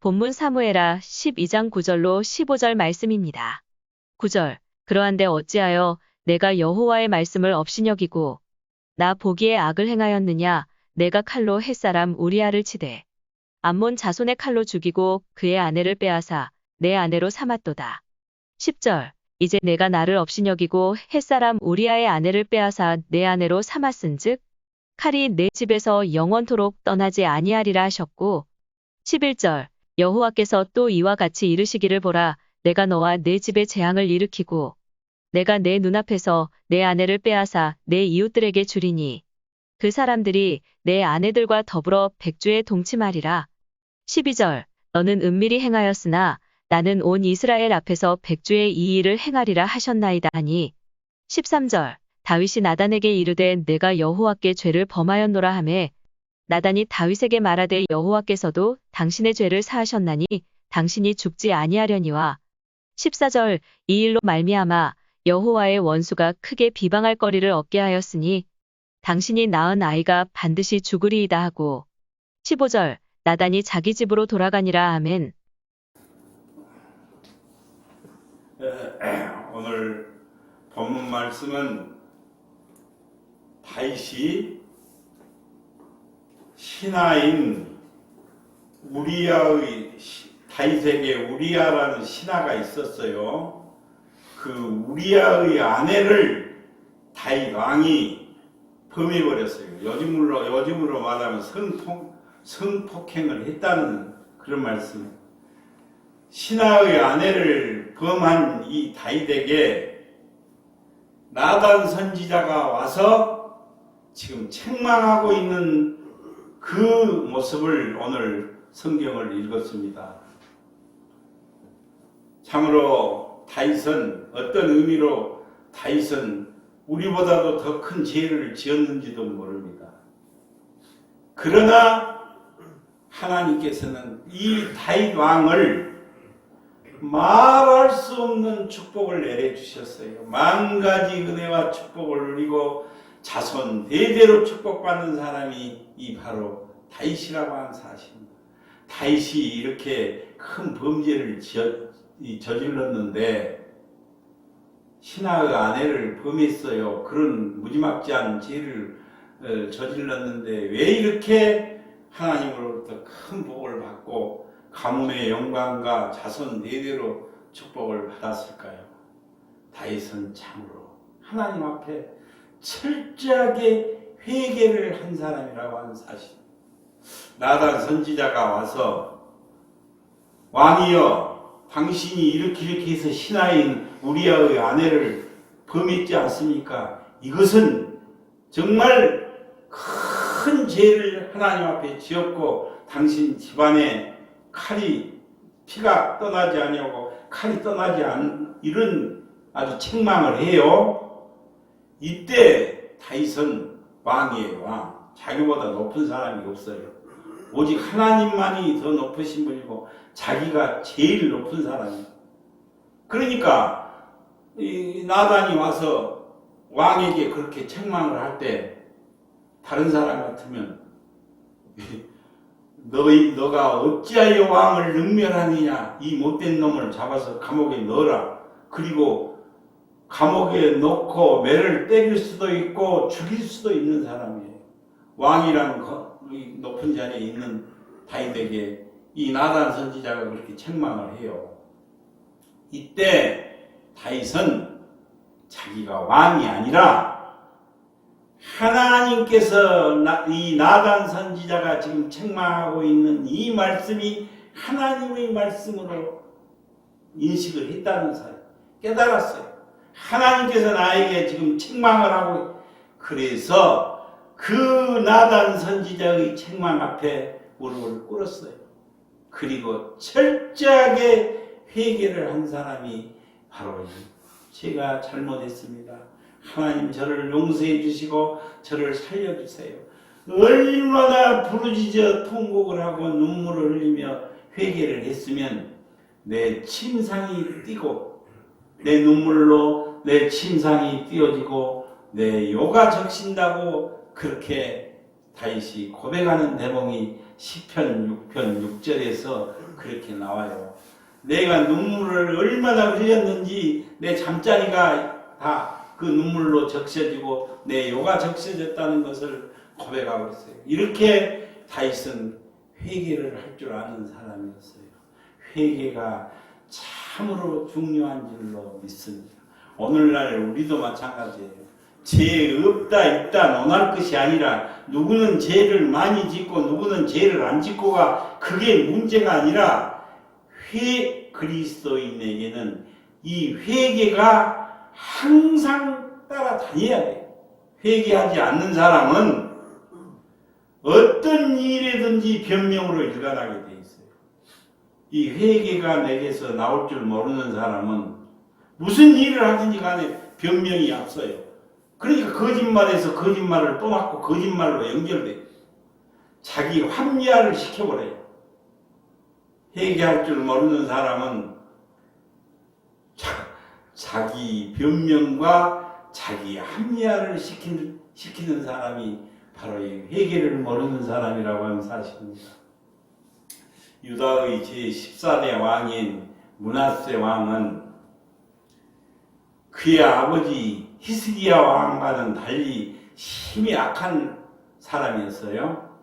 본문 사무엘하 12장 9절로 15절 말씀입니다. 9절. 그러한데 어찌하여 내가 여호와의 말씀을 업신여기고 나 보기에 악을 행하였느냐. 내가 칼로 햇사람 우리아를 치되 암몬 자손의 칼로 죽이고 그의 아내를 빼앗아 내 아내로 삼았도다. 10절. 이제 내가 나를 업신여기고 햇사람 우리아의 아내를 빼앗아 내 아내로 삼았은즉 칼이 내 집에서 영원토록 떠나지 아니하리라 하셨고 11절. 여호와께서 또 이와 같이 이르시기를 보라. 내가 너와 내 집에 재앙을 일으키고 내가 내 눈앞에서 내 아내를 빼앗아 내 이웃들에게 주리니 그 사람들이 내 아내들과 더불어 백주에 동침하리라. 12절. 너는 은밀히 행하였으나 나는 온 이스라엘 앞에서 백주의 이 일을 행하리라 하셨나이다 하니 13절. 다윗이 나단에게 이르되 내가 여호와께 죄를 범하였노라 하매 나단이 다윗에게 말하되 여호와께서도 당신의 죄를 사하셨나니 당신이 죽지 아니하려니와 14절. 이 일로 말미암아 여호와의 원수가 크게 비방할 거리를 얻게 하였으니 당신이 낳은 아이가 반드시 죽으리이다 하고 15절. 나단이 자기 집으로 돌아가니라. 아멘. 오늘 본문 말씀은 다윗이 신하인 우리아의 다윗에게 우리아라는 신하가 있었어요. 그 우리아의 아내를 다윗 왕이 범해버렸어요. 요즘으로 말하면 성폭행을 했다는 그런 말씀. 신하의 아내를 범한 이 다윗에게 나단 선지자가 와서 지금 책망하고 있는 그 모습을 오늘 성경을 읽었습니다. 참으로 다윗은 어떤 의미로 다윗은 우리보다도 더 큰 죄를 지었는지도 모릅니다. 그러나 하나님께서는 이 다윗 왕을 말할 수 없는 축복을 내려주셨어요. 만 가지 은혜와 축복을 누리고 자손 대대로 축복받는 사람이 이 바로 다윗이라고 하는 사실입니다. 다윗이 이렇게 큰 범죄를 저질렀는데 신하의 아내를 범했어요. 그런 무지막지한 죄를 저질렀는데 왜 이렇게 하나님으로부터 큰 복을 받고 가뭄의 영광과 자손 대대로 축복을 받았을까요? 다윗은 참으로 하나님 앞에 철저하게 회개를 한 사람이라고 하는 사실. 나단 선지자가 와서 왕이여 당신이 이렇게 해서 신하인 우리아의 아내를 범했지 않습니까? 이것은 정말 큰 죄를 하나님 앞에 지었고 당신 집안에 피가 떠나지 아니하고 칼이 떠나지 않은 이런 아주 책망을 해요. 이때 다윗은 왕이에요. 왕. 자기보다 높은 사람이 없어요. 오직 하나님만이 더 높으신 분이고 자기가 제일 높은 사람이에요. 그러니까 이 나단이 와서 왕에게 그렇게 책망을 할 때 다른 사람 같으면 너가 어찌하여 왕을 능멸하느냐, 이 못된 놈을 잡아서 감옥에 넣어라. 그리고 감옥에 넣고 매를 때릴 수도 있고 죽일 수도 있는 사람이에요. 왕이라는 높은 자리에 있는 다윗에게 이 나단 선지자가 그렇게 책망을 해요. 이때 다윗은 자기가 왕이 아니라 하나님께서 이 나단 선지자가 지금 책망하고 있는 이 말씀이 하나님의 말씀으로 인식을 했다는 사실, 깨달았어요. 하나님께서 나에게 지금 책망을 하고, 그래서 그 나단 선지자의 책망 앞에 무릎을 꿇었어요. 그리고 철저하게 회개를 한 사람이 바로 제가 잘못했습니다. 하나님 저를 용서해 주시고 저를 살려주세요. 얼마나 부르짖어 통곡을 하고 눈물을 흘리며 회개를 했으면 내 침상이 뛰고 내 눈물로 내 침상이 띄어지고 내 요가 적신다고 그렇게 다윗이 고백하는 대목이 시편 6편 6절에서 그렇게 나와요. 내가 눈물을 얼마나 흘렸는지 내 잠자리가 다 그 눈물로 적셔지고 내 요가 적셔졌다는 것을 고백하고 있어요. 이렇게 다윗은 회개를 할 줄 아는 사람이었어요. 회개가 참으로 중요한 줄로 믿습니다. 오늘날 우리도 마찬가지예요. 죄 없다 있다 논할 것이 아니라 누구는 죄를 많이 짓고 누구는 죄를 안 짓고가 그게 문제가 아니라 그리스도인에게는 이 회개가 항상 따라다녀야 돼요. 회개하지 않는 사람은 어떤 일이든지 변명으로 일관하게 돼 있어요. 이 회개가 내게서 나올 줄 모르는 사람은 무슨 일을 하든지 간에 변명이 앞서요. 그러니까 거짓말에서 거짓말을 또 맞고 거짓말로 연결돼요. 자기 합리화를 시켜버려요. 회개할 줄 모르는 사람은 자기 변명과 자기 합리화를 시키는 사람이 바로 이 회개를 모르는 사람이라고 하는 사실입니다. 유다의 제14대 왕인 므낫세 왕은 그의 아버지 히스기야 왕과는 달리 힘이 악한 사람이었어요.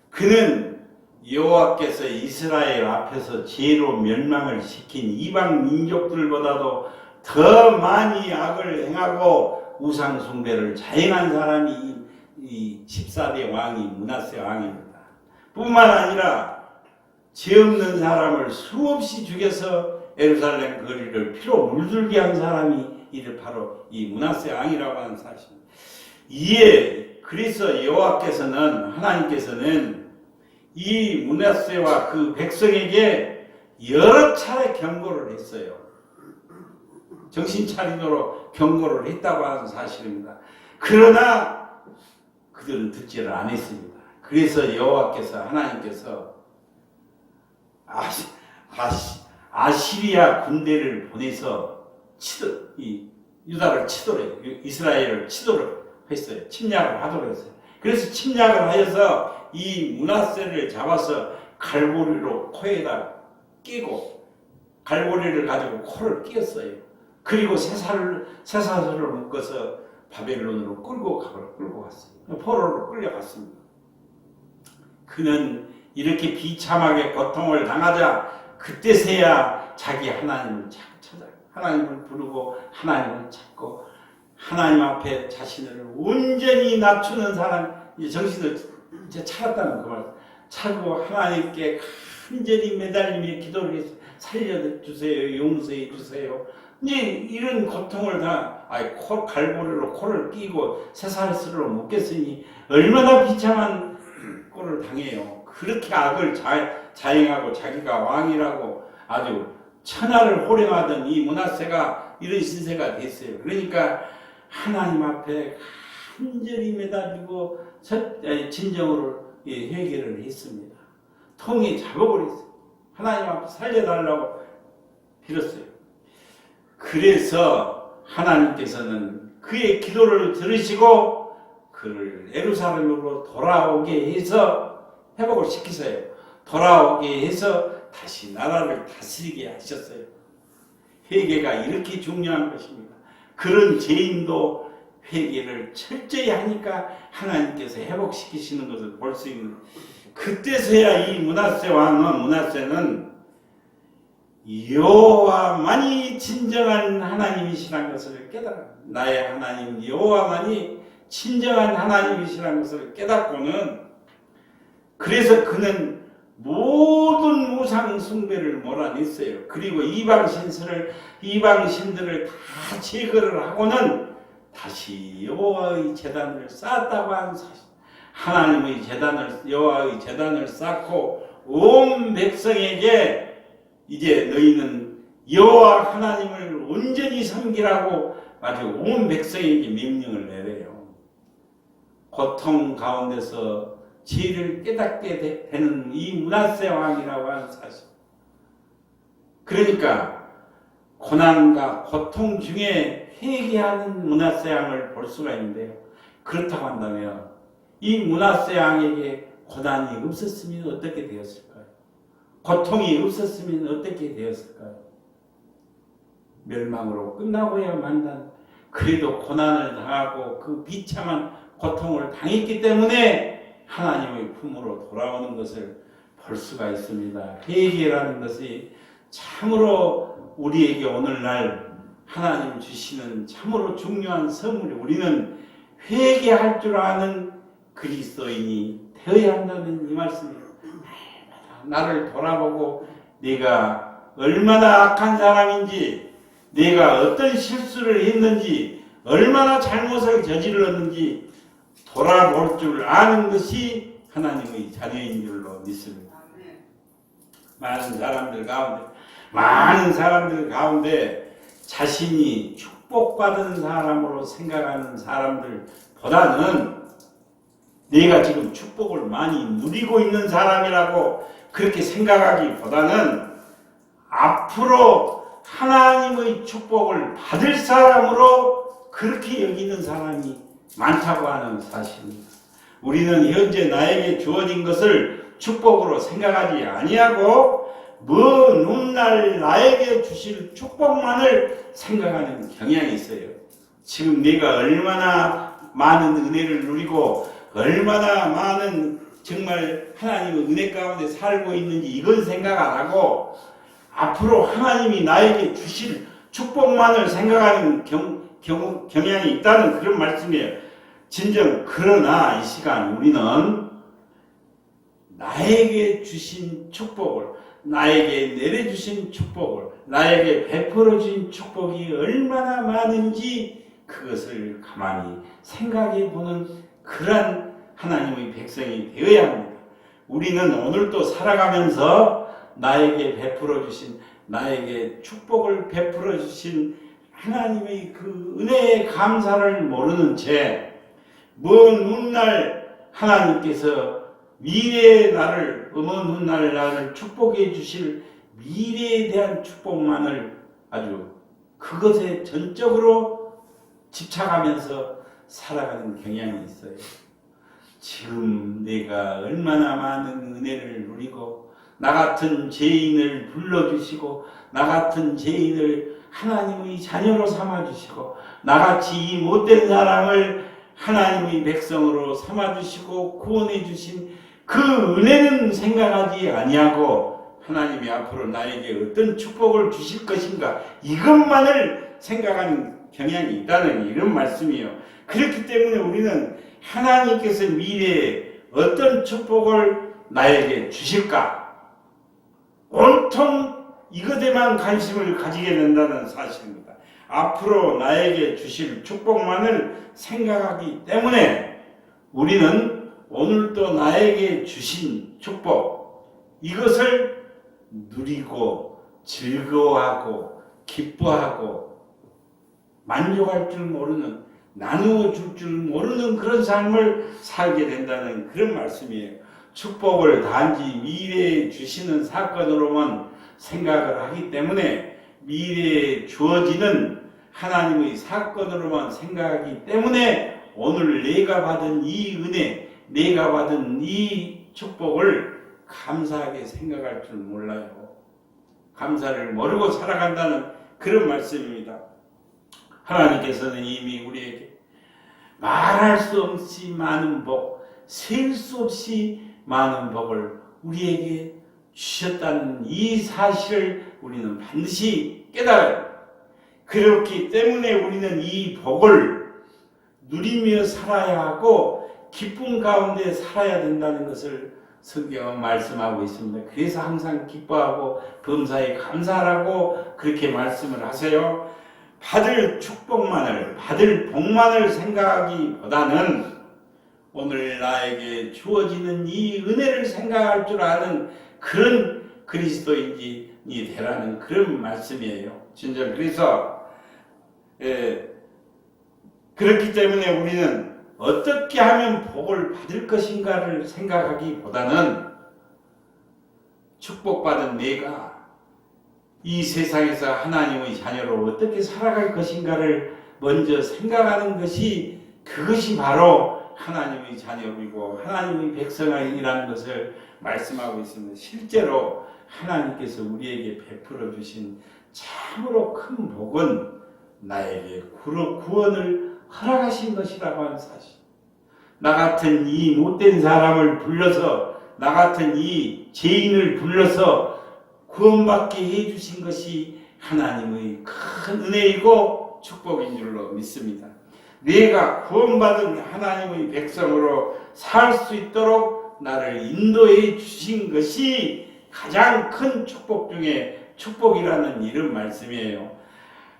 그는 여호와께서 이스라엘 앞에서 죄로 멸망을 시킨 이방 민족들보다도 더 많이 악을 행하고 우상 숭배를 자행한 사람이 이 14대 왕이 므낫세 왕입니다. 뿐만 아니라 죄 없는 사람을 수없이 죽여서 예루살렘 거리를 피로 물들게 한 사람이 이를 바로 이 므낫세 왕이라고 하는 사실입니다. 이에 그래서 여호와께서는 하나님께서는 이 므낫세와 그 백성에게 여러 차례 경고를 했어요. 정신 차리도록 경고를 했다고 하는 사실입니다. 그러나 그들은 듣지를 않았습니다. 그래서 여호와께서 하나님께서 아시리아 군대를 보내서 유다를 치도록 이스라엘을 치도록 했어요. 침략을 하도록 했어요. 그래서 침략을 하여서 이 므낫세를 잡아서 갈고리로 코에다 끼고 갈고리를 가지고 코를 끼었어요. 그리고 쇠사슬을 묶어서 바벨론으로 끌고 갔어요. 포로로 끌려갔습니다. 그는 이렇게 비참하게 고통을 당하자 그때서야 자기 하나님을 찾아 하나님을 부르고 하나님을 찾고 하나님 앞에 자신을 온전히 낮추는 사람, 정신을 이제 차렸다는 그 말. 차고 하나님께 간절히 매달리며 기도를 해서 살려주세요, 용서해 주세요. 이제 이런 고통을 갈고리로 코를 끼고 쇠사슬로 묶였으니 얼마나 비참한 꼴을 당해요. 그렇게 악을 자행하고 자기가 왕이라고 아주 천하를 호령하던 이 므낫세가 이런 신세가 됐어요. 그러니까 하나님 앞에 간절히 매달리고 진정으로 회개를 했습니다. 통이 잡아버렸어요. 하나님 앞에 살려달라고 빌었어요. 그래서 하나님께서는 그의 기도를 들으시고 그를 예루살렘으로 돌아오게 해서 회복을 시키세요. 돌아오게 해서 다시 나라를 다스리게 하셨어요. 회개가 이렇게 중요한 것입니다. 그런 죄인도 회개를 철저히 하니까 하나님께서 회복시키시는 것을 볼 수 있는, 그때서야 이 므낫세는 여호와만이 진정한 하나님이시라는 것을 깨달아, 나의 하나님 여호와만이 진정한 하나님이시라는 것을 깨닫고는, 그래서 그는 모든 우상 숭배를 몰아냈어요. 그리고 이방신들을 다 제거를 하고는 다시 여호와의 제단을 쌓았다고 하는 사실. 여호와의 제단을 쌓고 온 백성에게 이제 너희는 여호와 하나님을 온전히 섬기라고 아주 온 백성에게 명령을 내려요. 고통 가운데서 죄를 깨닫게 되는 이 므낫세 왕이라고 하는 사실. 그러니까 고난과 고통 중에 회개하는 므낫세 왕을 볼 수가 있는데요. 그렇다고 한다면 이 므낫세 왕에게 고난이 없었으면 어떻게 되었을까요? 고통이 없었으면 어떻게 되었을까요? 멸망으로 끝나고야 만단. 그래도 고난을 당하고 그 비참한 고통을 당했기 때문에 하나님의 품으로 돌아오는 것을 볼 수가 있습니다. 회개라는 것이 참으로 우리에게 오늘날 하나님 주시는 참으로 중요한 선물이, 우리는 회개할 줄 아는 그리스도인이 되어야 한다는 이 말씀입니다. 나를 돌아보고 내가 얼마나 악한 사람인지, 내가 어떤 실수를 했는지, 얼마나 잘못을 저질렀는지 돌아볼 줄 아는 것이 하나님의 자녀인 줄로 믿습니다. 많은 사람들 가운데 자신이 축복받은 사람으로 생각하는 사람들보다는 내가 지금 축복을 많이 누리고 있는 사람이라고 그렇게 생각하기보다는 앞으로 하나님의 축복을 받을 사람으로 그렇게 여기는 사람이 많다고 하는 사실입니다. 우리는 현재 나에게 주어진 것을 축복으로 생각하지 아니하고 먼 훗날 나에게 주실 축복만을 생각하는 경향이 있어요. 지금 내가 얼마나 많은 은혜를 누리고 얼마나 많은 정말 하나님의 은혜 가운데 살고 있는지 이건 생각 안 하고 앞으로 하나님이 나에게 주실 축복만을 생각하는 경향이 있다는 그런 말씀이에요. 진정 그러나 이 시간 우리는 나에게 주신 축복을, 나에게 내려주신 축복을, 나에게 베풀어 주신 축복이 얼마나 많은지 그것을 가만히 생각해 보는 그러한 하나님의 백성이 되어야 합니다. 우리는 오늘도 살아가면서 나에게 베풀어 주신, 나에게 축복을 베풀어 주신 하나님의 그 은혜의 감사를 모르는 채 먼 훗날 하나님께서 미래의 나를, 먼 훗날 나를 축복해 주실 미래에 대한 축복만을 아주 그것에 전적으로 집착하면서 살아가는 경향이 있어요. 지금 내가 얼마나 많은 은혜를 누리고 나 같은 죄인을 불러주시고 나 같은 죄인을 하나님의 자녀로 삼아주시고 나같이 이 못된 사람을 하나님의 백성으로 삼아주시고 구원해주신 그 은혜는 생각하지 아니하고 하나님이 앞으로 나에게 어떤 축복을 주실 것인가 이것만을 생각하는 경향이 있다는 이런 말씀이에요. 그렇기 때문에 우리는 하나님께서 미래에 어떤 축복을 나에게 주실까 온통 이것에만 관심을 가지게 된다는 사실입니다. 앞으로 나에게 주실 축복만을 생각하기 때문에 우리는 오늘도 나에게 주신 축복 이것을 누리고 즐거워하고 기뻐하고 만족할 줄 모르는, 나누어 줄 줄 모르는 그런 삶을 살게 된다는 그런 말씀이에요. 축복을 단지 미래에 주시는 사건으로만 생각을 하기 때문에 미래에 주어지는 하나님의 사건으로만 생각하기 때문에 오늘 내가 받은 이 은혜, 내가 받은 이 축복을 감사하게 생각할 줄 몰라요. 감사를 모르고 살아간다는 그런 말씀입니다. 하나님께서는 이미 우리에게 말할 수 없이 많은 복, 셀 수 없이 많은 복을 우리에게 주셨다는 이 사실을 우리는 반드시 깨달아요. 그렇기 때문에 우리는 이 복을 누리며 살아야 하고 기쁨 가운데 살아야 된다는 것을 성경은 말씀하고 있습니다. 그래서 항상 기뻐하고 범사에 감사하라고 그렇게 말씀을 하세요. 받을 축복만을, 받을 복만을 생각하기보다는 오늘 나에게 주어지는 이 은혜를 생각할 줄 아는 그런 그리스도인이 되라는 그런 말씀이에요. 진짜 그래서 그렇기 때문에 우리는 어떻게 하면 복을 받을 것인가를 생각하기보다는 축복받은 내가 이 세상에서 하나님의 자녀로 어떻게 살아갈 것인가를 먼저 생각하는 것이 그것이 바로 하나님의 자녀이고 하나님의 백성이라는 것을 말씀하고 있습니다. 실제로 하나님께서 우리에게 베풀어 주신 참으로 큰 복은 나에게 구원을 허락하신 것이라고 하는 사실. 나 같은 이 못된 사람을 불러서, 나 같은 이 죄인을 불러서 구원받게 해주신 것이 하나님의 큰 은혜이고 축복인 줄로 믿습니다. 내가 구원받은 하나님의 백성으로 살 수 있도록 나를 인도해 주신 것이 가장 큰 축복 중에 축복이라는 이런 말씀이에요.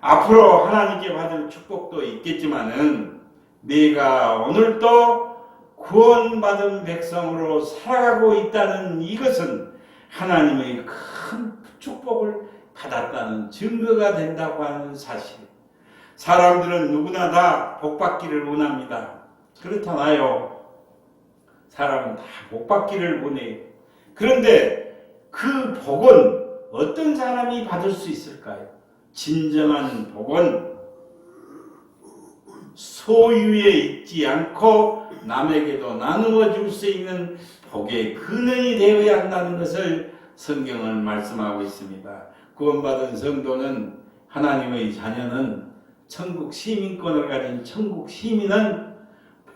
앞으로 하나님께 받을 축복도 있겠지만은 내가 오늘도 구원받은 백성으로 살아가고 있다는 이것은 하나님의 큰 축복을 받았다는 증거가 된다고 하는 사실. 사람들은 누구나 다 복받기를 원합니다. 그렇잖아요. 사람은 다 복받기를 원해요. 그런데 그 복은 어떤 사람이 받을 수 있을까요? 진정한 복은 소유에 있지 않고 남에게도 나누어 줄 수 있는 복의 근원이 되어야 한다는 것을 성경은 말씀하고 있습니다. 구원받은 성도는, 하나님의 자녀는, 천국 시민권을 가진 천국 시민은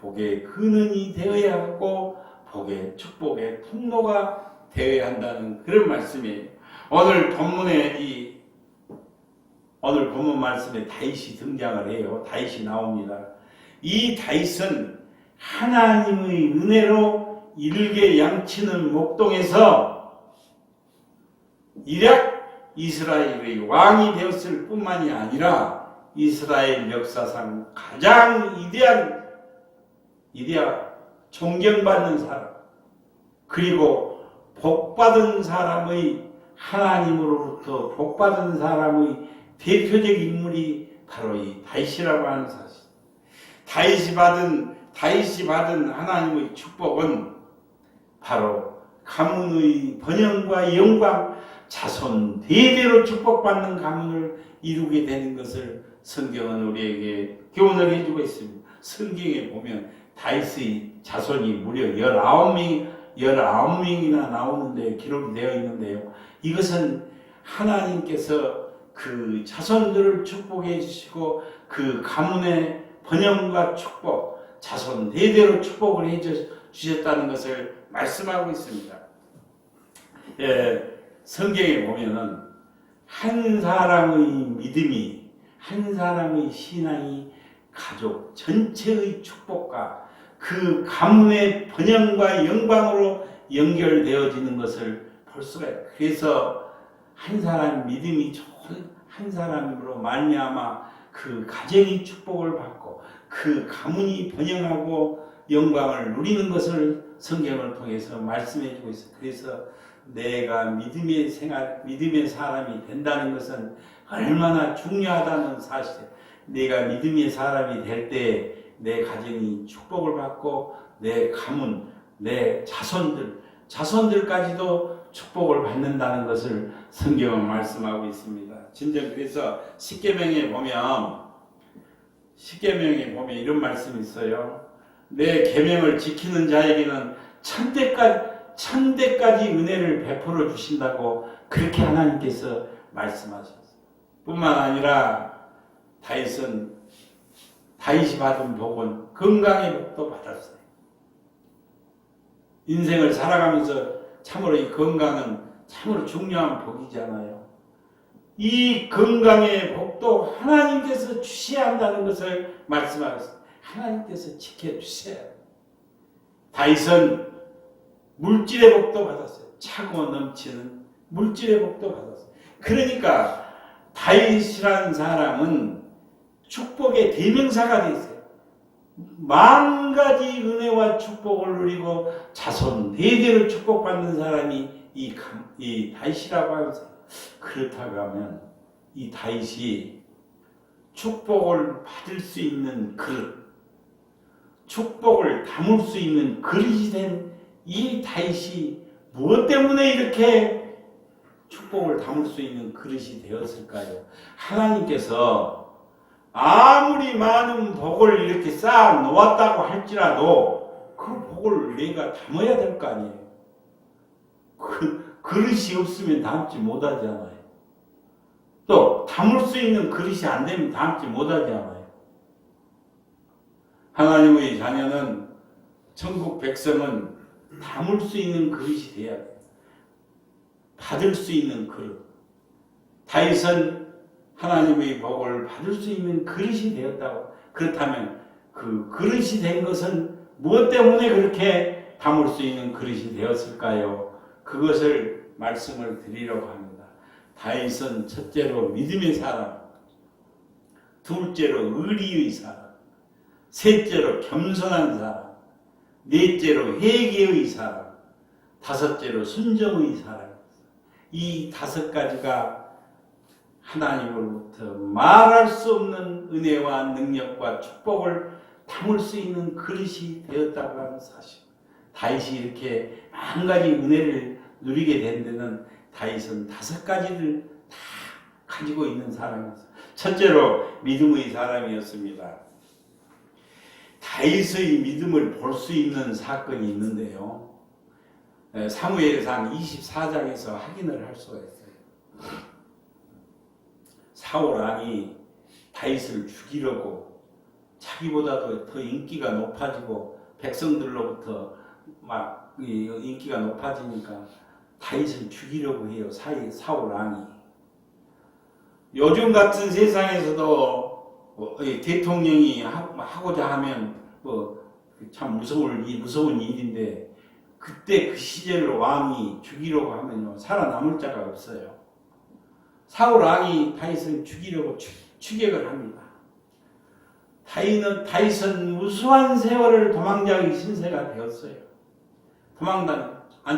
복의 근원이 되어야 하고 복의 축복의 통로가 되어야 한다는 그런 말씀이에요. 오늘 본문 말씀에 다윗이 등장을 해요. 다윗이 나옵니다. 이 다윗은 하나님의 은혜로 일개 양치는 목동에서 일약 이스라엘의 왕이 되었을 뿐만이 아니라 이스라엘 역사상 가장 위대한 존경받는 사람, 그리고 복받은 사람의, 하나님으로부터 복받은 사람의 대표적 인물이 바로 이 다윗이라고 하는 사실. 다윗이 받은 하나님의 축복은 바로 가문의 번영과 영광, 자손 대대로 축복받는 가문을 이루게 되는 것을 성경은 우리에게 교훈을 해주고 있습니다. 성경에 보면 다윗의 자손이 무려 19명이나 나오는데 기록이 되어 있는데요. 이것은 하나님께서 그 자손들을 축복해 주시고 그 가문의 번영과 축복, 자손 대대로 축복을 해 주셨다는 것을 말씀하고 있습니다. 성경에 보면은 한 사람의 믿음이, 한 사람의 신앙이 가족 전체의 축복과 그 가문의 번영과 영광으로 연결되어지는 것을 볼 수가 있어요. 그래서 한 사람 믿음이 좋은 한 사람으로 말미암아 그 가정이 축복을 받고 그 가문이 번영하고 영광을 누리는 것을 성경을 통해서 말씀해 주고 있어요. 그래서 내가 믿음의 사람이 된다는 것은 얼마나 중요하다는 사실. 내가 믿음의 사람이 될 때 내 가정이 축복을 받고 내 가문, 내 자손들까지도 축복을 받는다는 것을 성경은 말씀하고 있습니다. 진정 그래서 십계명에 보면 이런 말씀이 있어요. 내 계명을 지키는 자에게는 천대까지 은혜를 베풀어 주신다고 그렇게 하나님께서 말씀하셨어요. 뿐만 아니라 다윗이 받은 복은 건강의 복도 받았어요. 인생을 살아가면서 참으로 이 건강은 참으로 중요한 복이잖아요. 이 건강의 복도 하나님께서 주셔야 한다는 것을 말씀하셨어요. 하나님께서 지켜주셔야 해요. 다윗은 물질의 복도 받았어요. 차고 넘치는 물질의 복도 받았어요. 그러니까 다윗이라는 사람은 축복의 대명사가 되어 있어요. 만 가지 은혜와 축복을 누리고 자손 대대로 축복받는 사람이 이 다윗이라고 하는 사람. 그렇다고 하면 이 다윗이 축복을 받을 수 있는 그릇, 축복을 담을 수 있는 그릇이 된 이 다윗이 무엇 때문에 이렇게 축복을 담을 수 있는 그릇이 되었을까요? 하나님께서 아무리 많은 복을 이렇게 쌓아 놓았다고 할지라도 그 복을 내가 담아야 될 거 아니에요. 그 그릇이 없으면 담지 못하잖아요. 또 담을 수 있는 그릇이 안 되면 담지 못하잖아요. 하나님의 자녀는 천국 백성은 담을 수 있는 그릇이 돼야 돼요. 받을 수 있는 그릇. 다윗은 하나님의 복을 받을 수 있는 그릇이 되었다고. 그렇다면 그 그릇이 된 것은 무엇 때문에 그렇게 담을 수 있는 그릇이 되었을까요? 그것을 말씀을 드리려고 합니다. 다윗은 첫째로 믿음의 사람, 둘째로 의리의 사람, 셋째로 겸손한 사람, 넷째로 회개의 사람, 다섯째로 순정의 사람. 이 다섯 가지가 하나님으로부터 말할 수 없는 은혜와 능력과 축복을 담을 수 있는 그릇이 되었다고 하는 사실. 다윗이 이렇게 한 가지 은혜를 누리게 된 데는 다윗은 다섯 가지를 다 가지고 있는 사람이었어요. 첫째로 믿음의 사람이었습니다. 다윗의 믿음을 볼 수 있는 사건이 있는데요. 사무엘상 24장에서 확인을 할 수가 있어요. 사울 왕이 다윗을 죽이려고 자기보다도 더 인기가 높아지고 백성들로부터 막 인기가 높아지니까 다윗을 죽이려고 해요. 사울 왕이. 요즘 같은 세상에서도 대통령이 하고자 하면 참 무서운 일인데, 그때 그 시절 왕이 죽이려고 하면요 살아남을 자가 없어요. 사울 왕이 다윗을 죽이려고 추격을 합니다. 다윗은 무수한 세월을 도망자의 신세가 되었어요.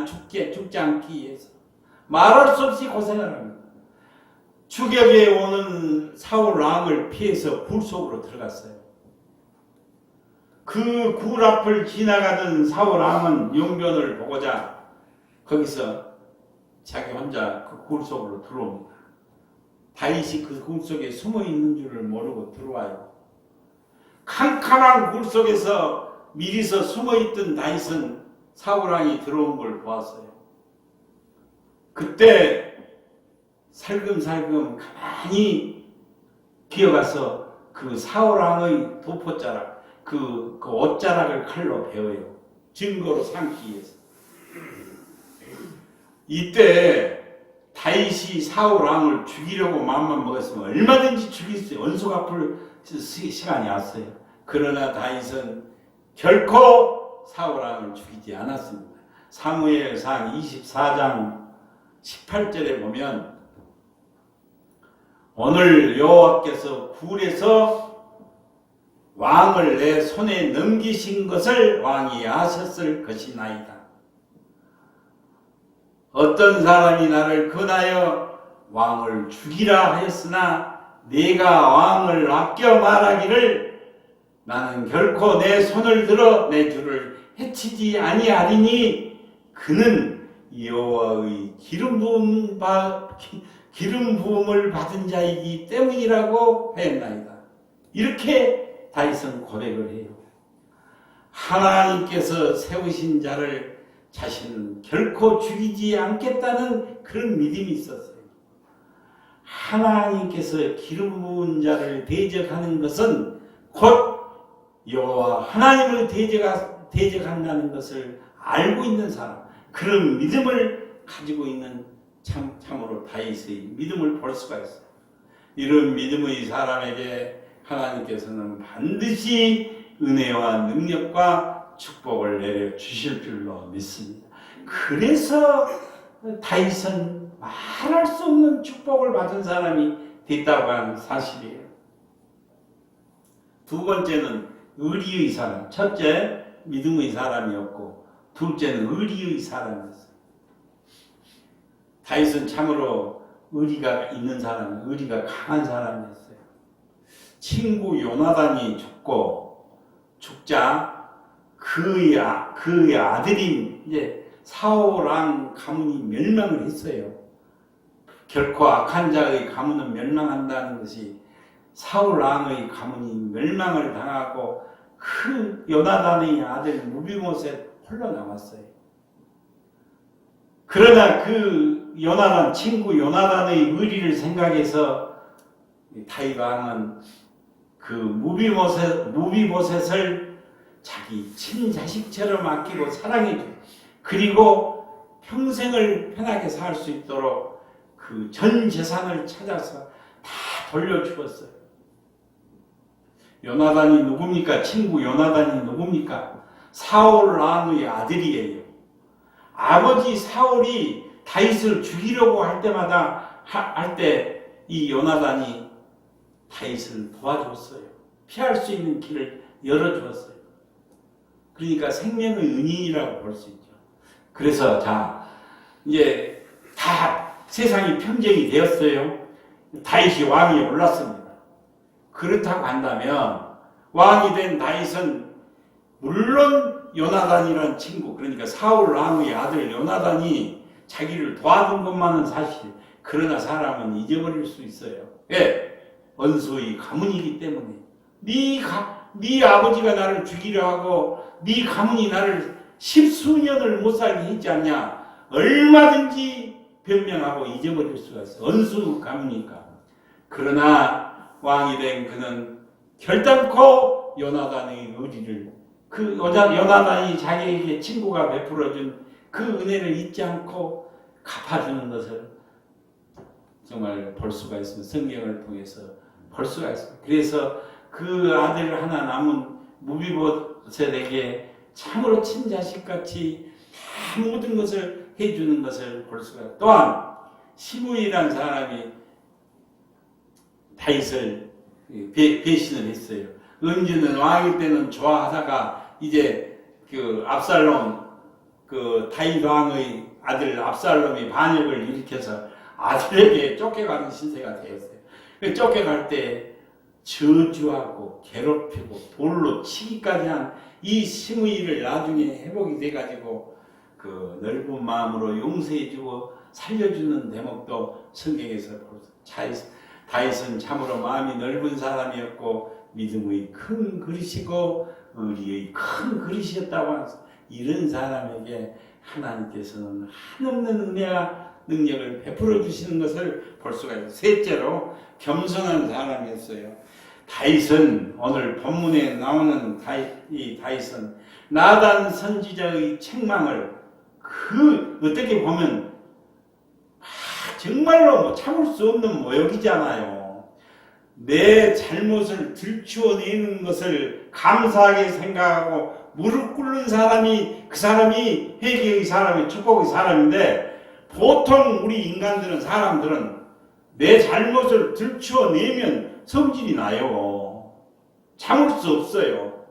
죽지 않기 위해서 말할 수 없이 고생을 합니다. 추격에 오는 사울 왕을 피해서 굴 속으로 들어갔어요. 그 굴 앞을 지나가던 사울 왕은 용변을 보고자 거기서 자기 혼자 그 굴 속으로 들어옵니다. 다윗이 그 굴 속에 숨어 있는 줄을 모르고 들어와요. 캄캄한 굴 속에서 미리서 숨어 있던 다윗은 사울 왕이 들어온 걸 보았어요. 그때 살금살금 가만히 기어가서 그 사울 왕의 도포자락, 그 옷자락을 칼로 베어요. 증거로 삼기 위해서. 이때 다윗이 사울 왕을 죽이려고 마음만 먹었으면 얼마든지 죽일 수 있어요. 원수 갚을 시간이 왔어요. 그러나 다윗은 결코 사울 왕을 죽이지 않았습니다. 사무엘상 24장 18절에 보면 오늘 여호와께서 굴에서 왕을 내 손에 넘기신 것을 왕이 아셨을 것이나이다. 어떤 사람이 나를 권하여 왕을 죽이라 하였으나 내가 왕을 아껴 말하기를 나는 결코 내 손을 들어 내 주를 해치지 아니하리니 그는 여호와의 기름 부음을 받은 자이기 때문이라고 하였나이다. 이렇게 다윗은 고백을 해요. 하나님께서 세우신 자를 자신은 결코 죽이지 않겠다는 그런 믿음이 있었어요. 하나님께서 기름 부은 자를 대적하는 것은 곧 여호와 하나님을 대적한다는 것을 알고 있는 사람, 그런 믿음을 가지고 있는 참으로 다윗의 믿음을 볼 수가 있어요. 이런 믿음의 사람에게 하나님께서는 반드시 은혜와 능력과 축복을 내려 주실 줄로 믿습니다. 그래서 다윗은 말할 수 없는 축복을 받은 사람이 됐다고 하는 사실이에요. 두 번째는 의리의 사람. 첫째 믿음의 사람이었고, 둘째는 의리의 사람이었어요. 다윗은 참으로 의리가 있는 사람, 의리가 강한 사람이었어요. 친구 요나단이 죽자 그의 아들인 이제 사울 왕 가문이 멸망을 했어요. 결코 악한 자의 가문은 멸망한다는 것이 사울 왕의 가문이 멸망을 당하고 그 요나단의 아들 무비모셋 홀로 남았어요. 그러나 그 요나단 친구 요나단의 의리를 생각해서 다윗 왕은 그 무비보셋을 자기 친자식처럼 아끼고 사랑해주고 그리고 평생을 편하게 살 수 있도록 그 전 재산을 찾아서 다 돌려주었어요. 요나단이 누굽니까? 친구 요나단이 누굽니까? 사울 왕의 아들이에요. 아버지 사울이 다윗을 죽이려고 할 때마다 할 때 이 요나단이 다윗을 도와줬어요. 피할 수 있는 길을 열어주었어요. 그러니까 생명의 은인이라고 볼 수 있죠. 그래서 자 이제 다 세상이 평정이 되었어요. 다윗이 왕이 올랐습니다. 그렇다고 한다면 왕이 된 다윗은 물론 요나단이라는 친구, 그러니까 사울 왕의 아들 요나단이 자기를 도와준 것만은 사실. 그러나 사람은 잊어버릴 수 있어요. 왜? 원수의 가문이기 때문에. 네 아버지가 나를 죽이려 하고 네 가문이 나를 십수년을 못 살게 했지 않냐? 얼마든지 변명하고 잊어버릴 수가 있어. 원수 가문이니까. 그러나 왕이 된 그는 결단코 요나단의 의리를 그 요나단이 자기에게 친구가 베풀어준 그 은혜를 잊지 않고 갚아주는 것을 정말 볼 수가 있습니다. 성경을 통해서 볼 수가 있습니다. 그래서 그 아들 하나 남은 무비보셋에게 참으로 친자식같이 다 모든 것을 해주는 것을 볼 수가 있습니다. 또한 시므이라는 사람이 다윗을 배신을 했어요. 은주는 왕일 때는 좋아하다가 이제 그 압살롬 그 다윗 왕의 아들 압살롬이 반역을 일으켜서 아들에게 쫓겨가는 신세가 되었어요. 쫓겨갈 때 저주하고 괴롭히고 돌로 치기까지 한 이 시므이를 나중에 회복이 돼가지고 그 넓은 마음으로 용서해주고 살려주는 대목도 성경에서 볼수 다윗은 참으로 마음이 넓은 사람이었고 믿음의 큰 그릇이고 의리의 큰 그릇이었다고 합니다. 이런 사람에게 하나님께서는 한없는 은혜와 능력을 베풀어 주시는 것을 볼 수가 있어요. 셋째로 겸손한 사람이었어요. 다윗은 오늘 본문에 나오는 다윗은 나단 선지자의 책망을 어떻게 보면 정말로 참을 수 없는 모욕이잖아요. 내 잘못을 들추어내는 것을 감사하게 생각하고 무릎 꿇는 사람이 그 사람이 회개의 사람이 축복의 사람인데 보통 우리 인간들은 사람들은 내 잘못을 들추어내면 성질이 나요. 참을 수 없어요.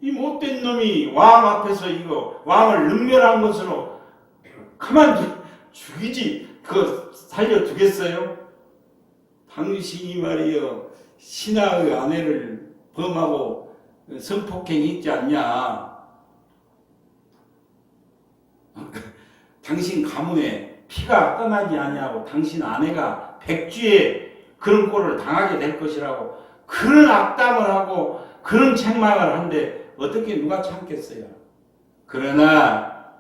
이 못된 놈이 왕 앞에서 이거 왕을 능멸한 것으로 가만 죽이지 그거 살려두겠어요? 당신이 말이여 신하의 아내를 범하고 성폭행했지 않냐? 당신 가문에 피가 떠나지 않냐고 당신 아내가 백주에 그런 꼴을 당하게 될 것이라고 그런 악담을 하고 그런 책망을 한데 어떻게 누가 참겠어요? 그러나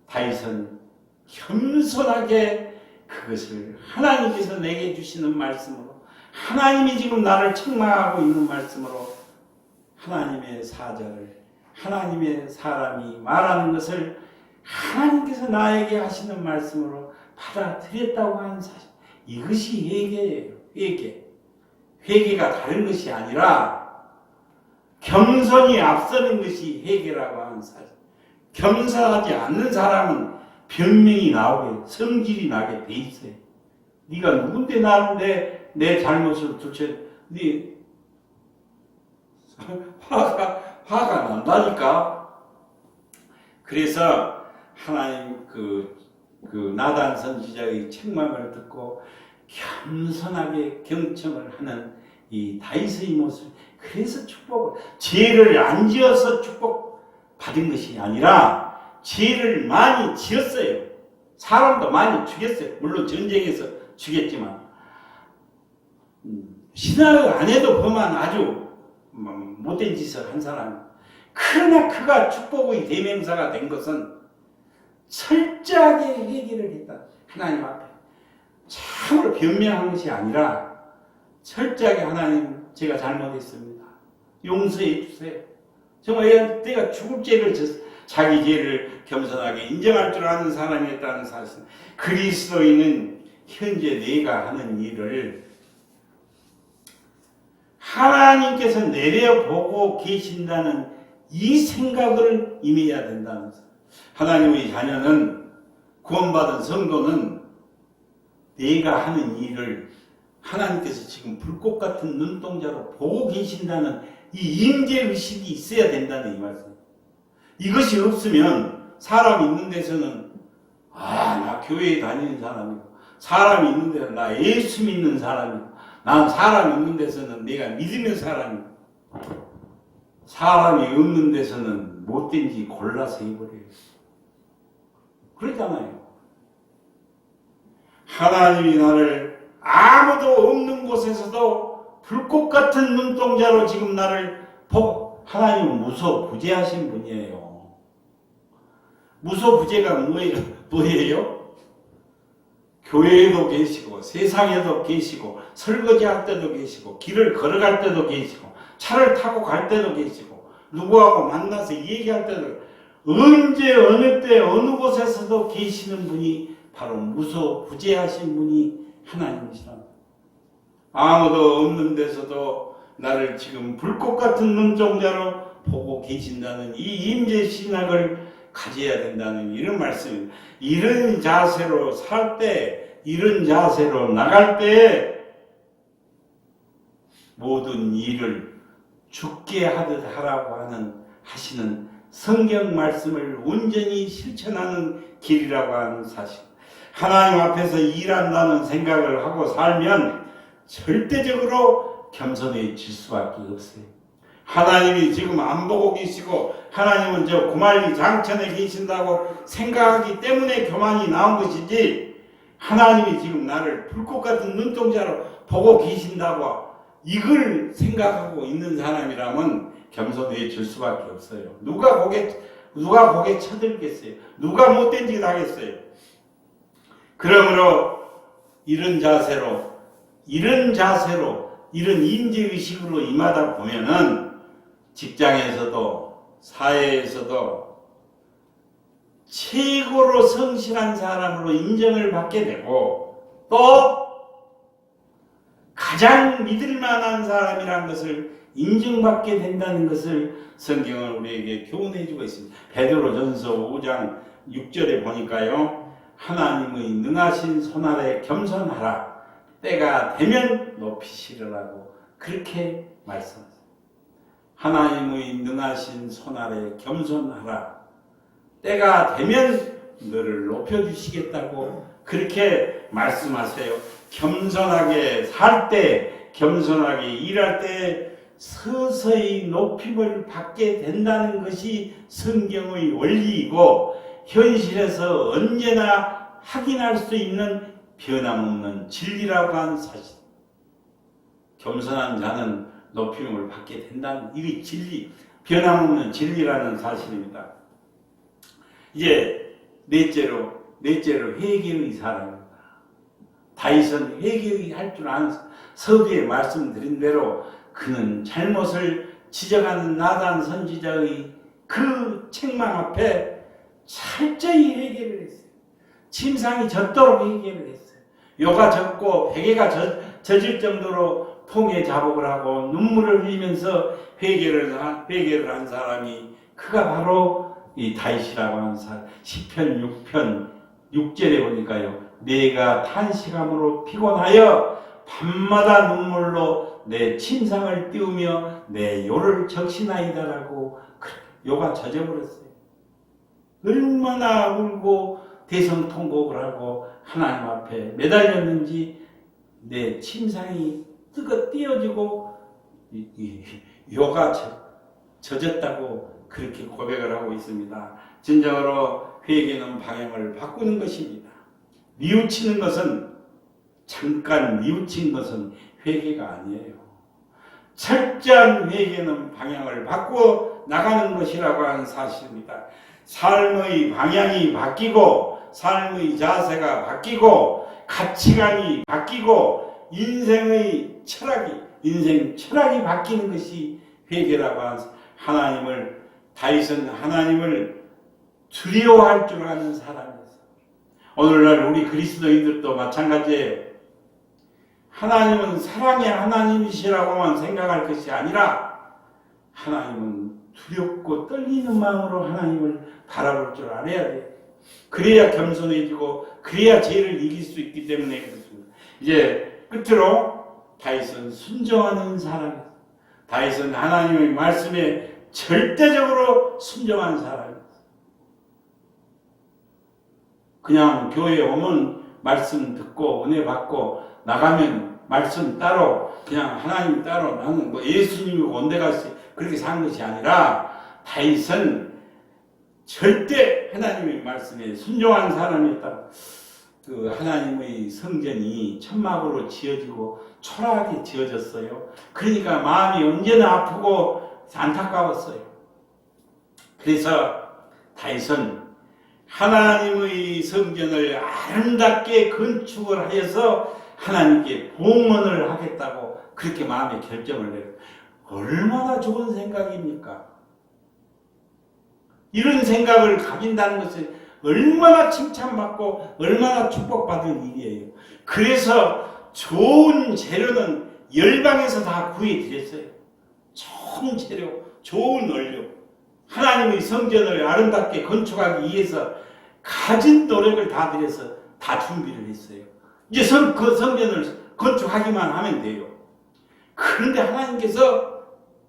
다윗은 겸손하게 그것을 하나님께서 내게 주시는 말씀으로 하나님이 지금 나를 책망하고 있는 말씀으로 하나님의 사자를 하나님의 사람이 말하는 것을 하나님께서 나에게 하시는 말씀으로 받아들였다고 하는 사실, 이것이 회개예요. 회개가 다른 것이 아니라 겸손이 앞서는 것이 회개라고 하는 사실. 겸손하지 않는 사람은 변명이 나오게 성질이 나게 돼 있어요. 네가 누군데 나는데 내 잘못을 두쳐 네 화가 난다니까. 그래서 하나님 그 나단 선지자의 책망을 듣고 겸손하게 경청을 하는 이 다윗의 모습. 그래서 축복을 죄를 안 지어서 축복 받은 것이 아니라 죄를 많이 지었어요. 사람도 많이 죽였어요. 물론 전쟁에서 죽였지만 신하의 아내도 범한 아주 못된 짓을 한 사람. 그러나 그가 축복의 대명사가 된 것은 철저하게 회개를 했다. 하나님 앞에. 참으로 변명한 것이 아니라 철저하게 하나님 제가 잘못했습니다. 용서해 주세요. 정말 내가 죽을 죄를 자기 죄를 겸손하게 인정할 줄 아는 사람이었다는 사실. 그리스도인은 현재 내가 하는 일을 하나님께서 내려보고 계신다는 이 생각을 임해야 된다는 거예요. 하나님의 자녀는 구원받은 성도는 내가 하는 일을 하나님께서 지금 불꽃 같은 눈동자로 보고 계신다는 이 임재의식이 있어야 된다는 이 말씀. 이것이 없으면 사람이 있는 데서는 나 교회에 다니는 사람이고 사람이 있는 데서는 나 예수 믿는 사람이고 난 사람이 있는 데서는 내가 믿으는 사람이고 사람이 없는 데서는 못된 지 골라서 해버려요. 그러잖아요. 하나님이 나를 아무도 없는 곳에서도 불꽃 같은 눈동자로 지금 나를 보고 하나님은 무소부재하신 분이에요. 무소부재가 뭐예요? 교회에도 계시고 세상에도 계시고 설거지할 때도 계시고 길을 걸어갈 때도 계시고 차를 타고 갈 때도 계시고 누구하고 만나서 얘기할 때도 언제 어느 때 어느 곳에서도 계시는 분이 바로 무소부재하신 분이 하나님이시랍니다. 아무도 없는 데서도 나를 지금 불꽃 같은 눈동자로 보고 계신다는 이 임재신학을 가져야 된다는 이런 말씀입니다. 이런 자세로 살 때, 이런 자세로 나갈 때 모든 일을 죽게 하듯 하라고 하시는 성경 말씀을 온전히 실천하는 길이라고 하는 사실. 하나님 앞에서 일한다는 생각을 하고 살면 절대적으로 겸손해질 수밖에 없어요. 하나님이 지금 안 보고 계시고 하나님은 저 구말리 장천에 계신다고 생각하기 때문에 교만이 나온 것이지 하나님이 지금 나를 불꽃 같은 눈동자로 보고 계신다고 이걸 생각하고 있는 사람이라면 겸손해질 수밖에 없어요. 누가 고개 쳐들겠어요? 누가 못된 짓 하겠어요? 그러므로 이런 자세로 이런 임재의식으로 임하다 보면은 직장에서도 사회에서도 최고로 성실한 사람으로 인정을 받게 되고 또 가장 믿을 만한 사람이라는 것을 인정받게 된다는 것을 성경은 우리에게 교훈해 주고 있습니다. 베드로전서 5장 6절에 보니까요. 하나님의 능하신 손 아래 겸손하라. 때가 되면 높이시리라고 그렇게 말씀하세요. 하나님의 능하신 손 아래 겸손하라. 때가 되면 너를 높여주시겠다고 그렇게 말씀하세요. 겸손하게 살 때, 겸손하게 일할 때 서서히 높임을 받게 된다는 것이 성경의 원리이고 현실에서 언제나 확인할 수 있는 변함없는 진리라고 하는 사실. 겸손한 자는 높임을 받게 된다는 이게 진리, 변함없는 진리라는 사실입니다. 이제 넷째로 회개의 사람입니다. 다윗은 회개의 할 줄 아는 서두에 말씀드린 대로 그는 잘못을 지적하는 나단 선지자의 그 책망 앞에 철저히 회개를 했어요. 침상이 젖도록 회개를 했어요. 요가 젖고 베개가 젖을 정도로 통에 자복을 하고 눈물을 흘리면서 회개를 한 사람이 그가 바로 이 다윗이라고 하는 사람. 시편 6편 6절에 보니까요. 내가 탄식함으로 피곤하여 밤마다 눈물로 내 침상을 띄우며 내 요를 적시나이다라고 요가 젖어버렸어요. 얼마나 울고 대성통곡을 하고 하나님 앞에 매달렸는지 내 침상이 띄어지고 요가 젖었다고 그렇게 고백을 하고 있습니다. 진정으로 회개는 방향을 바꾸는 것입니다. 뉘우치는 것은 잠깐 뉘우친 것은 회개가 아니에요. 철저한 회개는 방향을 바꾸어 나가는 것이라고 하는 사실입니다. 삶의 방향이 바뀌고 삶의 자세가 바뀌고 가치관이 바뀌고 인생 철학이 바뀌는 것이 회개라고 하는 다윗은 하나님을 두려워할 줄 아는 사람이었어요. 오늘날 우리 그리스도인들도 마찬가지예요. 하나님은 사랑의 하나님이시라고만 생각할 것이 아니라 하나님은 두렵고 떨리는 마음으로 하나님을 바라볼 줄 알아야 돼요. 그래야 겸손해지고 그래야 죄를 이길 수 있기 때문에 그렇습니다. 이제 끝으로 다윗은 순종하는 사람이에요. 다윗은 하나님의 말씀에 절대적으로 순종한 사람이에요. 그냥 교회에 오면 말씀 듣고 은혜 받고 나가면 말씀 따로 그냥 하나님 따로 나는 뭐 예수님이 온데 가서 그렇게 산 것이 아니라 다윗은 절대 하나님의 말씀에 순종한 사람이었다. 그 하나님의 성전이 천막으로 지어지고 초라하게 지어졌어요. 그러니까 마음이 언제나 아프고 안타까웠어요. 그래서 다윗은 하나님의 성전을 아름답게 건축을 하여서 하나님께 봉헌을 하겠다고 그렇게 마음에 결정을 내요. 얼마나 좋은 생각입니까? 이런 생각을 가진다는 것은 얼마나 칭찬받고 얼마나 축복받은 일이에요. 그래서 좋은 재료는 열방에서 다 구해드렸어요. 좋은 재료, 좋은 원료. 하나님의 성전을 아름답게 건축하기 위해서 가진 노력을 다 들여서 다 준비를 했어요. 이제 그 성전을 건축하기만 하면 돼요. 그런데 하나님께서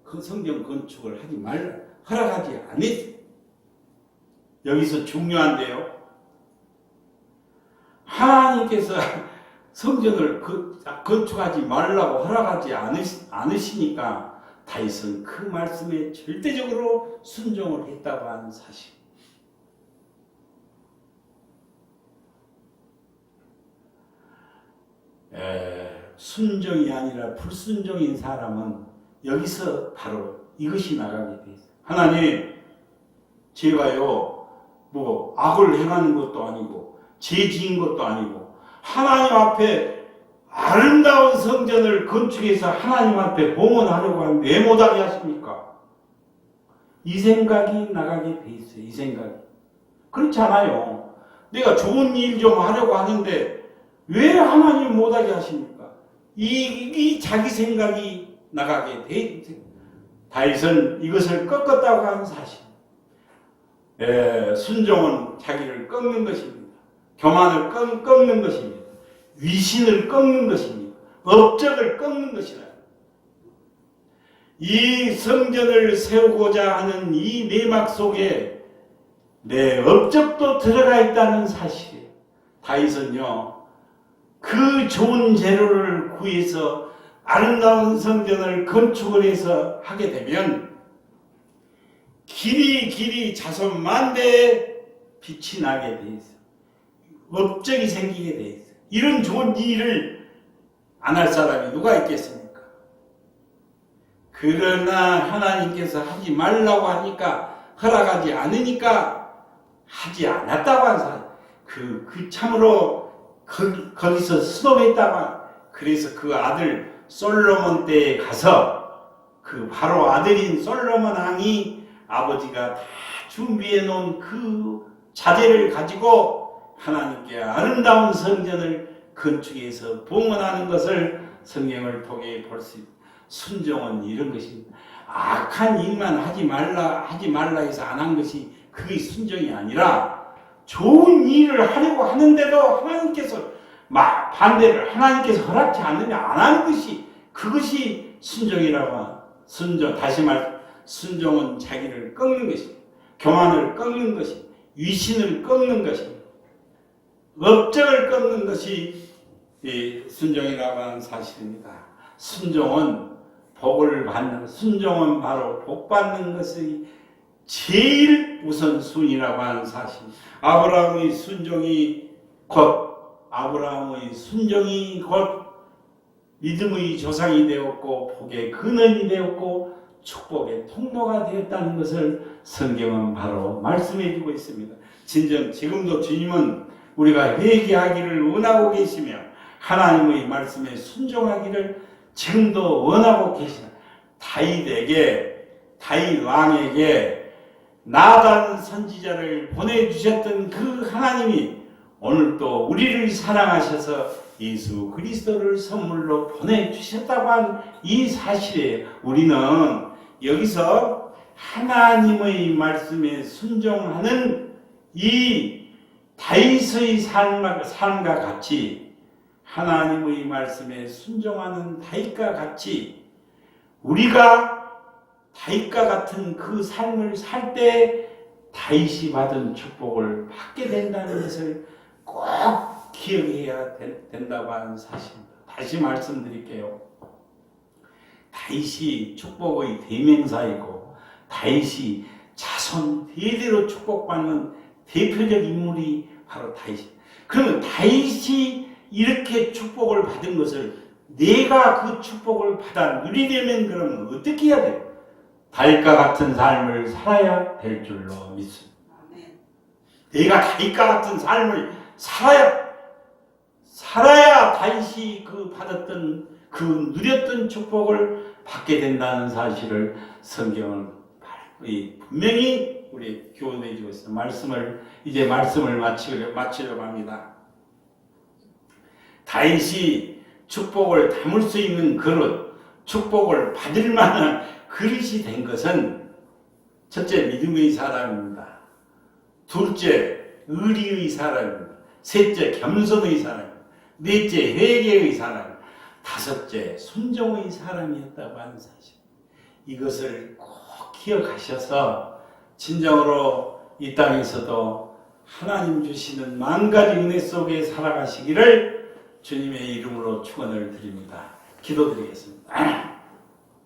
그 성전 건축을 하지 말라 허락하지 않으세요. 여기서 중요한데요. 하나님께서 성전을 건축하지 말라고 허락하지 않으시니까 다윗은 그 말씀에 절대적으로 순종을 했다고 하는 사실. 순종이 아니라 불순종인 사람은 여기서 바로 이것이 나가게 돼 있어요. 하나님, 제가요 뭐 악을 행하는 것도 아니고 죄 지은 것도 아니고 하나님 앞에 아름다운 성전을 건축해서 하나님 앞에 봉헌하려고 하는데 왜 못하게 하십니까? 이 생각이 나가게 돼 있어요. 이 생각이. 그렇지 않아요. 내가 좋은 일 좀 하려고 하는데 왜 하나님 못하게 하십니까? 이 자기 생각이 나가게 돼 있어요. 다윗은 이것을 꺾었다고 하는 사실. 순종은 자기를 꺾는 것입니다. 교만을 꺾는 것입니다. 위신을 꺾는 것입니다. 업적을 꺾는 것이다. 이 성전을 세우고자 하는 이 내막 속에 내 업적도 들어가 있다는 사실이에요. 다윗은요, 그 좋은 재료를 구해서 아름다운 성전을 건축을 해서 하게 되면 길이 자손 만대에 빛이 나게 돼 있어요. 업적이 생기게 돼 있어요. 이런 좋은 일을 안 할 사람이 누가 있겠습니까? 그러나 하나님께서 하지 말라고 하니까 허락하지 않으니까 하지 않았다고 한 사람. 그 참으로 거기서 수동했다고. 그래서 그 아들 솔로몬 때에 가서 그 바로 아들인 솔로몬 왕이 아버지가 다 준비해 놓은 그 자재를 가지고 하나님께 아름다운 성전을 건축해서 봉헌하는 것을 성경을 통해 볼 수 있습니다. 순종은 이런 것입니다. 악한 일만 하지 말라 해서 안 한 것이 그게 순종이 아니라 좋은 일을 하려고 하는데도 하나님께서 반대를 하나님께서 허락지 않으면 안 하는 것이 그것이 순종이라고 하는 다시 말 순종은 자기를 꺾는 것입니다. 교만을 꺾는 것입니다. 위신을 꺾는 것입니다. 업적을 꺾는 것이 순종이라고 하는 사실입니다. 순종은 순종은 바로 복 받는 것이 제일 우선순위라고 하는 사실. 아브라함의 순종이 곧 믿음의 조상이 되었고 복의 근원이 되었고 축복의 통로가 되었다는 것을 성경은 바로 말씀해 주고 있습니다. 진정 지금도 주님은 우리가 회개하기를 원하고 계시며 하나님의 말씀에 순종하기를 지금도 원하고 계시다. 다윗 왕에게 나단 선지자를 보내주셨던 그 하나님이 오늘 또 우리를 사랑하셔서 예수 그리스도를 선물로 보내주셨다고 한 이 사실에 우리는 여기서 하나님의 말씀에 순종하는 이 다윗의 삶과 같이 하나님의 말씀에 순종하는 다윗과 같이 우리가 다윗과 같은 그 삶을 살 때 다윗이 받은 축복을 받게 된다는 것을 꼭 기억해야 된다고 하는 사실입니다. 다시 말씀드릴게요. 다윗이 축복의 대명사이고 다윗이 자손 대대로 축복받는 대표적 인물이 바로 다윗입니다. 그러면 다윗이 이렇게 축복을 받은 것을 내가 그 축복을 받아 누리려면 그러면 어떻게 해야 돼요? 다윗과 같은 삶을 살아야 될 줄로 믿습니다. 내가 다윗과 같은 삶을 살아야 다윗이 그 받았던 그 누렸던 축복을 받게 된다는 사실을 성경은 분명히 우리 교훈해 주고 있습니다. 말씀을 마치려고 합니다. 다윗이 축복을 담을 수 있는 그릇, 축복을 받을 만한 그릇이 된 것은 첫째 믿음의 사람입니다. 둘째 의리의 사람입니다. 셋째 겸손의 사람입니다. 넷째 회개의 사람, 다섯째 순종의 사람이었다고 하는 사실. 이것을 꼭 기억하셔서 진정으로 이 땅에서도 하나님 주시는 만 가지 은혜 속에 살아가시기를 주님의 이름으로 축원을 드립니다. 기도드리겠습니다.